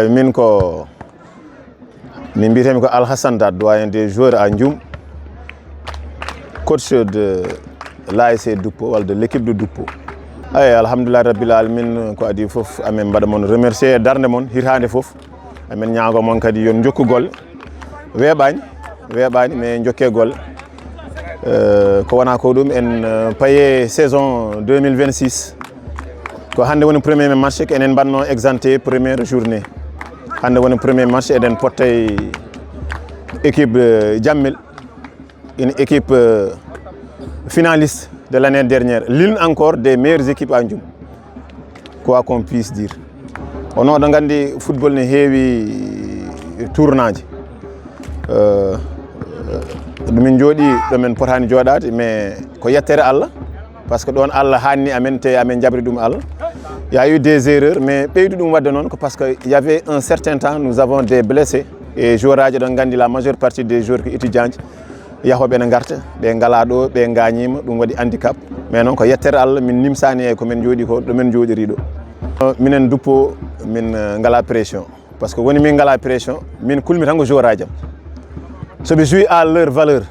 min ko min mbiyetemi ko Alhassane Da, doyen des joueurs à Ndioum, coach de l'ASC Duppo wala de l'équipe de Duppo. Ay alhamdulillah rabbil alamin ko adi fof amen mbaɗa mon remercier darde mon hitande fof amen ñaago mon kadi yon jokku golle weeɓani mais jokke golle ko wona ko ɗum en paye saison 2026 ko hande woni premier match ko enen mbanno exempté première journée hande woni premier match eɗen pottay équipe Jammel une équipe finaliste de l'année dernière, l'une encore des meilleures équipes à Ndioum, quoi qu'on puisse dire. On a regardé le football ne heewi tournage. Min jodi men potani jodade mais ko yettere Allah parce que don Allah hanni amen te amen jabri dum Allah. Il y a eu des erreurs mais beydu dum wadde non parce que il y avait un certain temps nous avons des blessés et joueurs don gandi la majeure partie des joueurs étudiants yahoɓe ne garta ɓe ngala ɗo ɓe gañima ɗum waɗi handicap mais noon ko yettere Allah min nimsani e komin jooɗi ko ɗomin jooɗiri ɗo minen Duppo min ngala pression par ce que woni min ngala pression min kulmi tan ko joueur aji am soɓe joui à leur valeur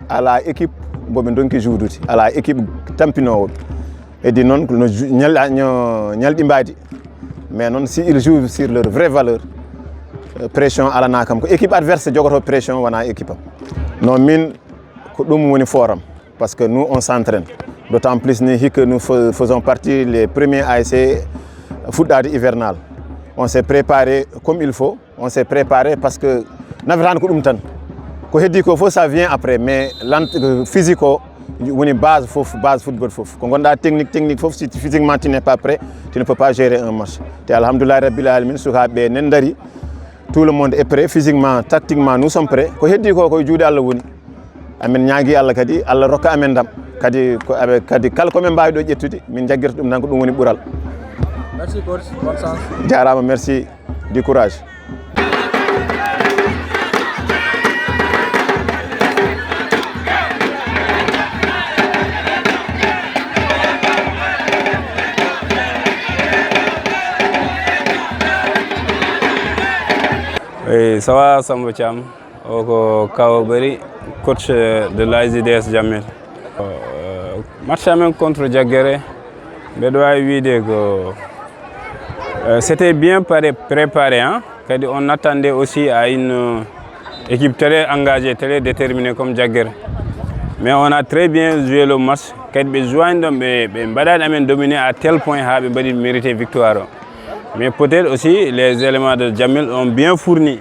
ala équipe boɓe donki joudude ala équipe tampinowoɓe heddi noon no ñalɗi mbadi mais noon si ils jouent sur leur vraie valeur pression alana kam ko équipe adverse jogoto pression wona équipe am non min ko ɗum woni forum parce que nous on s'entraîne d'autant plus que nous faisons partie les premiers ASC fuɗɗade hivernal on s'est préparé comme il faut on s'est préparé parce que navetani ko ɗum tan ko heddi ko fof ça vient après mais physique o woni base football fof ko gonda technique fof si physiquement tu n'es pas prêt tu ne peux pas gérer un match te alhamdoulillahi rabbil alamin sukaɓe nen dari tout le monde est prêt physiquement tactiquement nous sommes prêts ko heddi ko koye juuɗe Allah woni amen ñaagui Allah kadi Allah rokka amen ndam kadi kala komin mbawi ɗo ƴettude min jagguirta ɗum tan ko ɗum woni ɓuural. Merci coach, bonne chance. Jarama, merci, du courage. Oui, ça va, Samba Thiam, Kao Bari, coach de l'ASDS Jammel. Match contre Diaguéré, c'était bien préparé. Hein? On attendait aussi à une équipe très engagée, très déterminée comme Diaguéré. Mais on a très bien joué le match. On a dominé à tel point qu'on a mérité victoire. Mais peut-être aussi les éléments de Jammel ont bien fourni.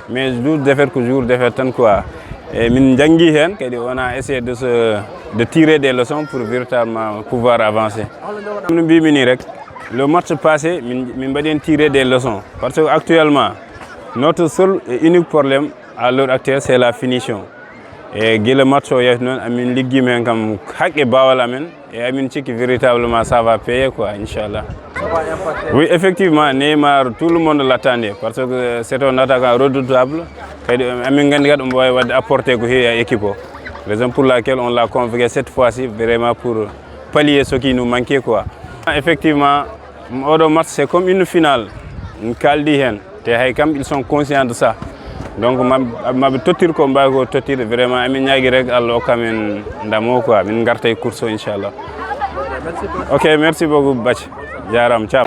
Mais jour de faire que jour de faire tant quoi. Et on a essayé de tirer des leçons pour véritablement pouvoir avancer. Le match passé, nous avons tiré des leçons. Parce qu'actuellement, notre seul et unique problème à l'heure actuelle, c'est la finition. Et le match, et véritablement ça va payer quoi, Inch'Allah. Oui, effectivement, Neymar, tout le monde l'attendait parce que c'est un attaquant redoutable. On va apporter à l'équipe. Raison pour laquelle on l'a convoqué cette fois-ci vraiment pour pallier ce qui nous manquait quoi. Effectivement, le match c'est comme une finale, une caldienne. Ils sont conscients de ça. Donc, je combat vraiment. Ok, merci beaucoup, Bach. Jaram, ciao.